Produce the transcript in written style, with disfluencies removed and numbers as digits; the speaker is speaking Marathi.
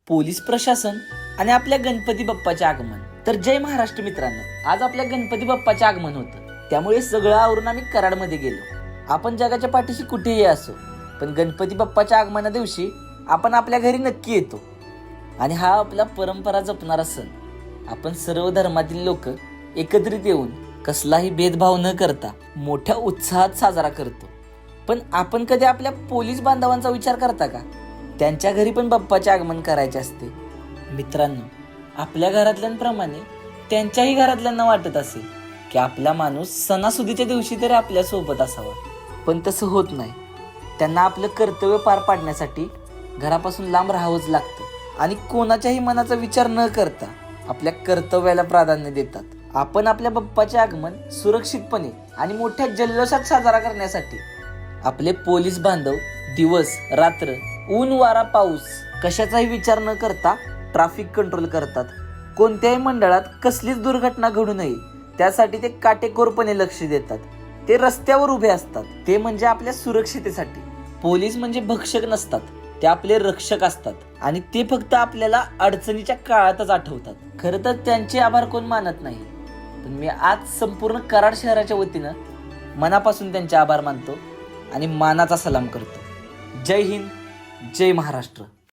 पोलीस प्रशासन आणि आपल्या गणपती बाप्पाचे आगमन. तर जय महाराष्ट्र मित्रांनो, आज आपल्या गणपती बाप्पाचे आगमन होतं. त्यामुळे सगळं आवरून आम्ही कराडमध्ये गेलो. आपण जगाच्या पाठीशी कुठेही असो, पण गणपती बाप्पाच्या आगमना दिवशी आपण आपल्या घरी नक्की येतो. आणि हा आपला परंपरा जपणारा सण आपण सर्व धर्मातील लोक एकत्रित येऊन कसलाही भेदभाव न करता मोठ्या उत्साहात साजरा करतो. पण आपण कधी आपल्या पोलीस बांधवांचा विचार करता का? त्यांच्या घरी पण बाप्पाचे आगमन करायचे असते. मित्रांनो, आपल्या घरातल्यांप्रमाणे त्यांच्याही घरातल्यांना वाटत असेल की आपला माणूस सणासुदीच्या दिवशी तरी आपल्या सोबत असावा, पण तसं होत नाही. त्यांना आपलं कर्तव्य पार पाडण्यासाठी घरापासून लांब राहावंच लागतं आणि कोणाच्याही मनाचा विचार न करता आपल्या कर्तव्याला प्राधान्य देतात. आपण आपल्या बाप्पाचे आगमन सुरक्षितपणे आणि मोठ्या जल्लोषात साजरा करण्यासाठी आपले पोलीस बांधव दिवस रात्र, ऊन वारा पाऊस कशाचाही विचार न करता ट्रॅफिक कंट्रोल करतात. कोणत्याही मंडळात कसलीच दुर्घटना घडू नये त्यासाठी ते काटेकोरपणे लक्ष देतात. ते रस्त्यावर उभे असतात, ते म्हणजे आपल्या सुरक्षितेसाठी. पोलीस म्हणजे भक्षक नसतात, ते आपले रक्षक असतात आणि ते फक्त आपल्याला अडचणीच्या काळातच आठवतात. खरं तर त्यांचे आभार कोण मानत नाही, पण मी आज संपूर्ण कराड शहराच्या वतीनं मनापासून त्यांचे आभार मानतो आणि मानाचा सलाम करतो. जय हिंद, जय महाराष्ट्र.